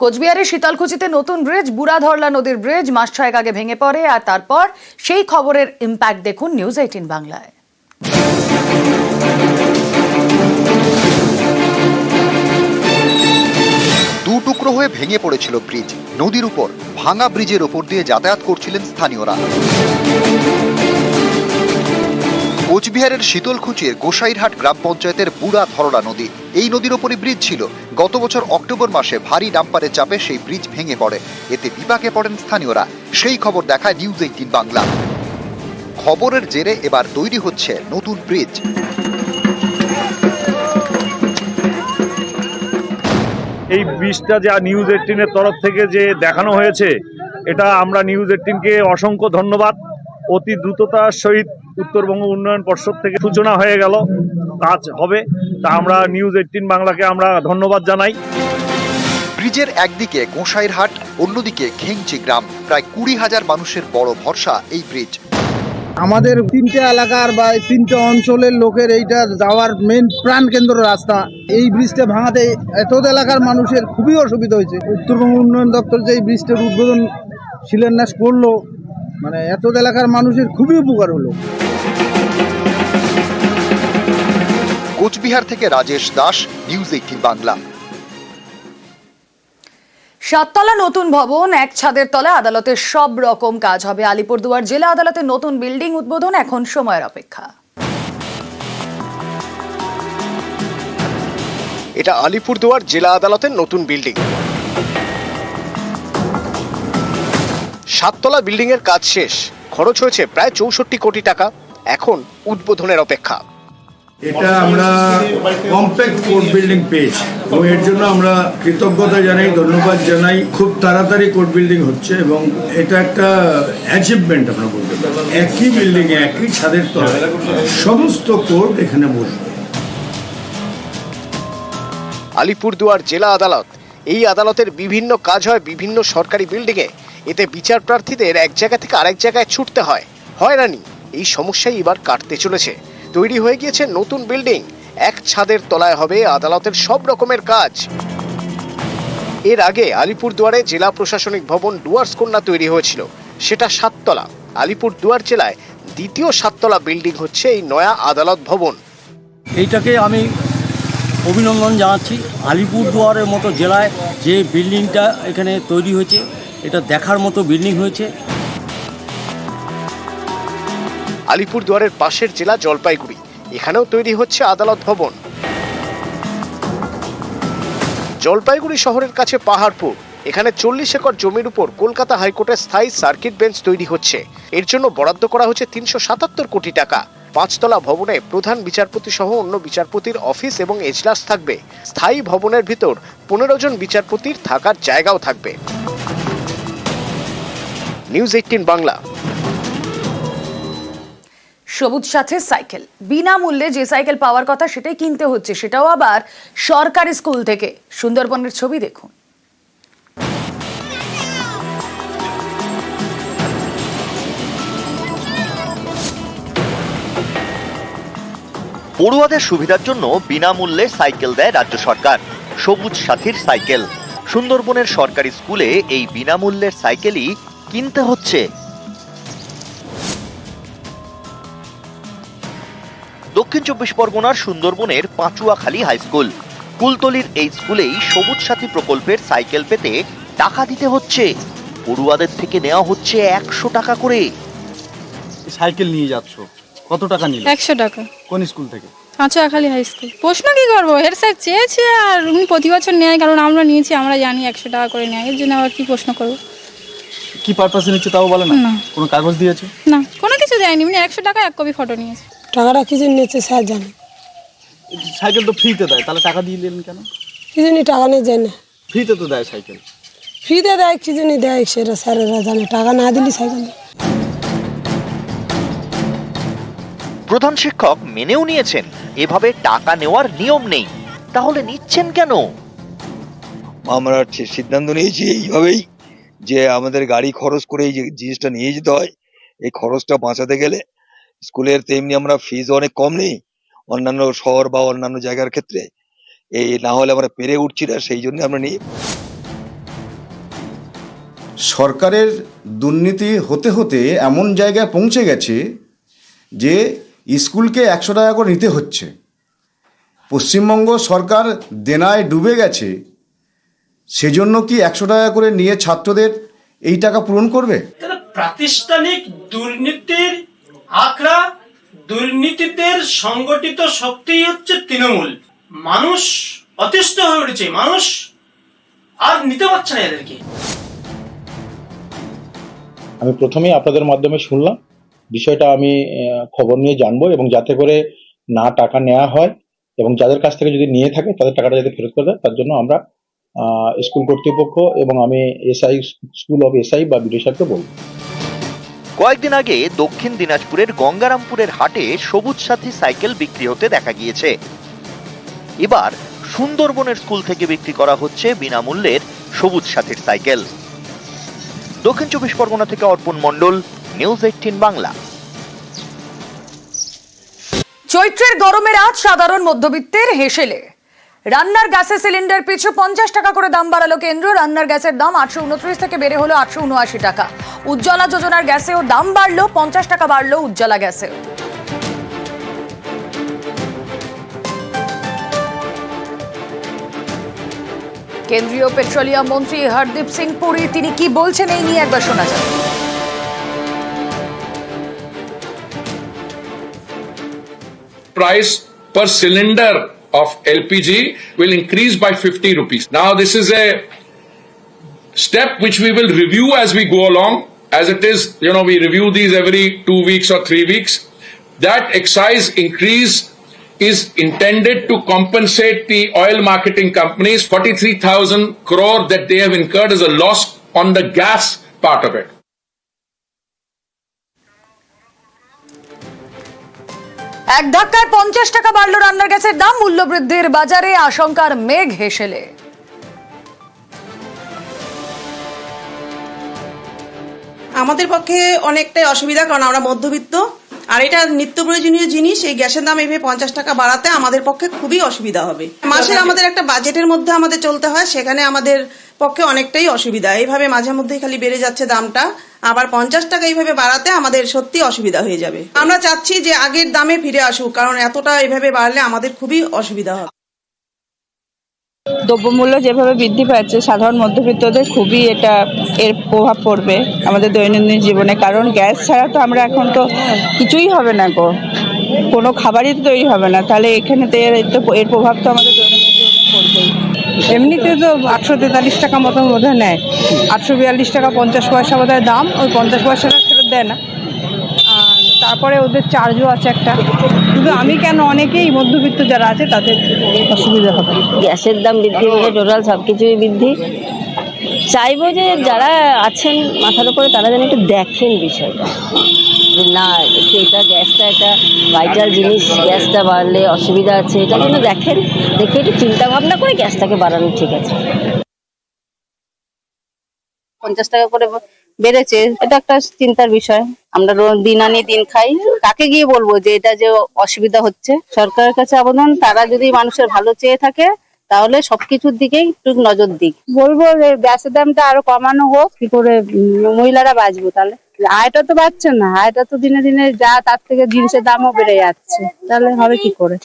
কোচবিহারের শীতলকুচিতে নতুন ব্রিজ, বুড়াধরলা নদীর ব্রিজ মাস 6 আগে ভেঙে পড়ে। আর তারপর সেই খবরের ইম্প্যাক্ট দেখুন নিউজ 18 বাংলায়। দু টুকরো হয়ে ভেঙে পড়েছিল ব্রিজ। নদীর উপর ভাঙা ব্রিজের ওপর দিয়ে যাতায়াত করছিলেন স্থানীয়রা। কোচবিহারের শীতলকুচির গোসাইরহাট গ্রাম পঞ্চায়েতের বুড়াধরলা নদী, এই নদীর ওপরই ব্রিজ ছিল। গত বছর অক্টোবর মাসে ভারী ডাম্পারের চাপে সেই ব্রিজ ভেঙে পড়ে। এতে বিপাকে পড়েন স্থানীয়রা। সেই খবর দেখায় নিউজ 18 বাংলা। খবরের জেরে এবার তৈরি হচ্ছে নতুন ব্রিজ। এই ব্রিজটা যা নিউজ 18 এর তরফ থেকে যে দেখানো হয়েছে, এটা আমরা নিউজ 18 কে অসংখ্য ধন্যবাদ। অতি দ্রুততার সহিত উত্তরবঙ্গ উন্নয়ন পর্ষদ থেকে সূচনা হয়ে গেল, কাজ হবে, তা আমরা নিউজ 18 বাংলাকে আমরা ধন্যবাদ জানাই। ব্রিজের একদিকে গোসাইরহাট, অন্যদিকে খেংচি গ্রাম। প্রায় 20,000 মানুষের বড় ভরসা এই ব্রিজ। আমাদের তিনটে এলাকার বা তিনটে অঞ্চলের লোকের এইটা যাওয়ার মেন প্রাণ কেন্দ্র রাস্তা। এই ব্রিজটা ভাঙাতে এত এলাকার মানুষের খুবই অসুবিধা হয়েছে। উত্তরবঙ্গ উন্নয়ন দপ্তর যে এই ব্রিজটার উদ্বোধন শিলান্যাস করলো, মানে এত এলাকার মানুষের খুবই উপকার হলো। কোচবিহার থেকে রাজেশ দাস, নিউজ 18 বাংলা। 7 তলা নতুন ভবন, এক ছাদের তলে আদালতের সব রকম কাজ হবে। আলিপুরদুয়ার জেলা আদালতের নতুন বিল্ডিং উদ্বোধন এখন সময়ের অপেক্ষা। এটা আলিপুরদুয়ার জেলা আদালতের নতুন বিল্ডিং। 7 তলা বিল্ডিং এর কাজ শেষ, খরচ হয়েছে প্রায় 64 কোটি টাকা। এখন উদ্বোধনের অপেক্ষা। এটা আমরা কমপ্যাক্ট কোর্ট বিল্ডিং পেয়েছি, তো এর জন্য আমরা কৃতজ্ঞতা জানাই, ধন্যবাদ জানাই। খুব তাড়াতাড়ি কোর্ট বিল্ডিং হচ্ছে এবং এটা একটা অ্যাচিভমেন্ট আমরা বলতে পারি। একই বিল্ডিং এ একই ছাদের তলায় সমস্ত কোর্ট এখানে বসবে। আলিপুরদুয়ার জেলা আদালত, এই আদালতের বিভিন্ন কাজ হয় বিভিন্ন সরকারি বিল্ডিং এ। এতে বিচার প্রার্থীদের এক জায়গা থেকে আরেক জায়গায় ছুটতে হয়, হয়রানি। এই সমস্যাই এবার কাটতে চলেছে। তৈরি হয়ে গিয়েছে নতুন বিল্ডিং, এক ছাদের তলায় হবে আদালতের সব রকমের কাজ। এর আগে আলিপুরদুয়ারে জেলা প্রশাসনিক ভবন ডুয়ার্স কন্যা তৈরি হয়েছিল, সেটা 7 তলা। আলিপুরদুয়ার জেলায় দ্বিতীয় 7 তলা বিল্ডিং হচ্ছে এই নয়া আদালত ভবন। এইটাকে আমি অভিনন্দন জানাচ্ছি। আলিপুরদুয়ারের মতো জেলায় যে বিল্ডিংটা এখানে তৈরি হয়েছে, এটা দেখার মতো বিল্ডিং হয়েছে। আলিপুরদুয়ারের পাশের জেলা জলপাইগুড়ি, এখানেও তৈরি হচ্ছে আদালত ভবন। জলপাইগুড়ি শহরের কাছে পাহাড়পুর, এখানে 40 একর জমির উপর কলকাতা হাইকোর্টের স্থায়ী সার্কিট বেঞ্চ তৈরি হচ্ছে। এর জন্য বরাদ্দ করা হচ্ছে 377 কোটি টাকা। 5 তলা ভবনে প্রধান বিচারপতি সহ অন্য বিচারপতির অফিস এবং এজলাস থাকবে। স্থায়ী ভবনের ভিতর 15 জন বিচারপতির থাকার জায়গাও থাকবে। নিউজ 18 বাংলা। সবুজ সাথে সাইকেল, বিনামূল্যে যে সাইকেল পাওয়ার কথা সেটাই কিনতে হচ্ছে, সেটাও আবার সরকারি স্কুল থেকে। সুন্দরবনের ছবি দেখুন। পড়ুয়াদের সুবিধার জন্য বিনামূল্যে সাইকেল দেয় রাজ্য সরকার। সবুজ সাথীর সাইকেল। সুন্দরবনের সরকারি স্কুলে এই বিনামূল্যের সাইকেলই কিনতে হচ্ছে। দক্ষিণ 24 পরগনার সুন্দরবনের পাঁচুয়াখালী হাই স্কুল। কুলতলির এই স্কুলেই সবুজ সাথী প্রকল্পের সাইকেল পেতে টাকা দিতে হচ্ছে। পড়ুয়াদের থেকে নেওয়া হচ্ছে 100 টাকা করে। সাইকেল নিয়ে যাচ্ছ, কত টাকা নিলে? 100 টাকা। কোন স্কুল থেকে? পাঁচুয়াখালী হাই স্কুল। প্রশ্ন কি করবো, হেড স্যার চেয়েছে আর উনি প্রতি বছর নেয়, কারণ আমরা নিয়েছি, আমরা জানি 100 টাকা করে নেয়, এর জন্য আবার কি প্রশ্ন করবো। কি পারপাসে নিচ্ছে তাও বলে না? কোনো কাগজ দিয়েছে? না, কোনো কিছু দেয়নি, মানে 100 টাকা 1 কপি ফটো নিয়েছে। টাকাটা কি জন্য নিয়েছে স্যার জানে। সাইকেল তো ফ্রিতে দেয়, তাহলে টাকা দিয়ে দিলেন কেন? কি জন্য টাকা নিয়ে যায় না? ফ্রিতে তো দেয় সাইকেল। ফ্রিতে দেয়, কি জন্য দেয় সেটা স্যারেরা জানে। টাকা না দিলে সাইকেল। প্রধান শিক্ষক মেনেও নিয়েছেন এভাবে টাকা নেওয়ার নিয়ম নেই, তাহলে নিচ্ছেন কেন? আমরা সিদ্ধান্ত নিয়েছি এইভাবেই, যে আমাদের গাড়ি খরচ করে এই জিনিসটা নিয়ে যেতে হয়। এই খরচটা বাঁচাতে গেলে স্কুলের তেমনি আমরা ফিজ অনেক কম নেই অন্যান্য শহর বা অন্যান্য জায়গার ক্ষেত্রে, এই না হলে আমরা পেরে উঠছি না, সেই জন্য আমরা নিই। সরকারের দুর্নীতি হতে হতে এমন জায়গায় পৌঁছে গেছে যে স্কুলকে 100 টাকা করে নিতে হচ্ছে। পশ্চিমবঙ্গ সরকার দেনায় ডুবে গেছে, সেজন্য কি 100 টাকা করে নিয়ে ছাত্রদের এই টাকা পূরণ করবে? প্রাতিষ্ঠানিক দুর্নীতির আখড়া, দুর্নীতিদের সংগঠিত শক্তি হচ্ছে তৃণমূল। মানুষ অতিষ্ঠ হয়ে উঠেছে, মানুষ আর নিতে পারছে না এদেরকে। আমি প্রথমেই আপনাদের মাধ্যমে শুনলাম বিষয়টা, আমি খবর নিয়ে জানবো এবং যাতে করে না টাকা নেওয়া হয় এবং যাদের কাছ থেকে যদি নিয়ে থাকে তাদের টাকাটা যাতে ফেরত করে দেয়, তার জন্য আমরা স্কুল কর্তৃপক্ষ এবং আমি এসআই, স্কুল অফ এসআই বা বিডিও সাহেবকে বলবো। কয়েকদিন আগে দক্ষিণ দিনাজপুরের গঙ্গারামপুরের হাটে সবুজ সাথী সাইকেল বিক্রি হতে দেখা গিয়েছে। এবার সুন্দরবনের স্কুল থেকে বিক্রি করা হচ্ছে বিনামূল্যের সবুজ সাথীর সাইকেল। দক্ষিণ 24 পরগনা থেকে অর্পণ মণ্ডল, নিউজ 18 বাংলা। চৈত্রের গরমের আজ সাধারণ মধ্যবিত্তের হেসেলে। রান্নার গ্যাসের সিলিন্ডার পিছু 50 টাকা করে দাম বাড়ালো কেন্দ্র। রান্নার গ্যাসের দাম 829 থেকে বেড়ে হলো 879 টাকা। উজ্জ্বলা যোজনার গ্যাসেও দাম বাড়লো, 50 টাকা বাড়লো উজ্জ্বলা গ্যাসেও। কেন্দ্রীয় পেট্রোলিয়াম মন্ত্রী হরদীপ সিং পুরী তিনি কি বলছেন এই নিয়ে একবার শোনা যাক। Price per cylinder of LPG will increase by 50 rupees. Now this is a step which we will review as we go along. As it is, we review these every 2 weeks or 3 weeks. That excise increase is intended to compensate the oil marketing companies 43,000 crore that they have incurred as a loss on the gas part of it. এক ধাক্কায় 50 টাকা বাড়লো রান্নার গ্যাসের দাম। মূল্যবৃদ্ধির বাজারে আশঙ্কার মেঘ হেসেলে। আমাদের পক্ষে অনেকটাই অসুবিধা, কারণ আমরা মধ্যবিত্ত, আর এটা নিত্য প্রয়োজনীয় জিনিস। এই গ্যাসের দাম এভাবে 50 টাকা বাড়াতে আমাদের পক্ষে খুবই অসুবিধা হবে। মাসে আমাদের একটা বাজেটের মধ্যে আমাদের চলতে হয়, সেখানে আমাদের পক্ষে অনেকটাই অসুবিধা। এইভাবে মাঝে মধ্যেই খালি বেড়ে যাচ্ছে দামটা, আবার 50 টাকা এইভাবে বাড়াতে আমাদের সত্যি অসুবিধা হয়ে যাবে। আমরা চাচ্ছি যে আগের দামে ফিরে আসুক, কারণ এতটা এইভাবে বাড়লে আমাদের খুবই অসুবিধা হবে। দ্রব্যমূল্য যেভাবে বৃদ্ধি পাচ্ছে, সাধারণ মধ্যবিত্তদের খুবই এর প্রভাব পড়বে আমাদের দৈনন্দিন জীবনে। কারণ গ্যাস ছাড়া তো আমরা এখন তো কিছুই হবে না গো, কোনো খাবারই তো তৈরি হবে না। তাহলে এখানে তো এর প্রভাব তো আমাদের দৈনন্দিন জীবনে পড়বেই। এমনিতে তো 843 টাকা মতো বোধহয় নেয়, 842 টাকা 50 পয়সা বোধহয় দাম। ওই 50 পয়সাটা ফেরত দেয় না, তারপরে ওদের চার্জও আছে একটা। কিন্তু আমি কেন, অনেকেই মধ্যবিত্ত যারা আছে তাদের অসুবিধা হবে। গ্যাসের দাম বৃদ্ধি হলে টোটাল সব কিছুই বৃদ্ধি। চাইবো যে যারা আছেন মাথার উপরে তারা যেন একটু দেখেন বিষয়টা, যে না একটু এটা গ্যাসটা একটা ভাইটাল জিনিস, গ্যাসটা বাড়লে অসুবিধা আছে, এটা যেন দেখেন, দেখে একটু চিন্তা ভাবনা করে গ্যাসটাকে বাড়ানো ঠিক আছে। 50 টাকা করে বেড়েছে, এটা একটা চিন্তার বিষয়। আমরা দিন আনি দিন খাই, কাকে গিয়ে বলবো যে এটা যে অসুবিধা হচ্ছে? সরকারের কাছে আবেদন, তারা যদি মানুষের ভালো চেয়ে থাকে তাহলে সবকিছুর দিকেই একটু নজর দিক। বলবো যে গ্যাসের দামটা আরো কমানো হোক, কি করে মহিলারা বাঁচবো? তাহলে আয়টা তো বাড়ছে না, আয়টা তো দিনে দিনে যা তার থেকে জিনিসের দামও বেড়ে যাচ্ছে, তাহলে হবে কি করে?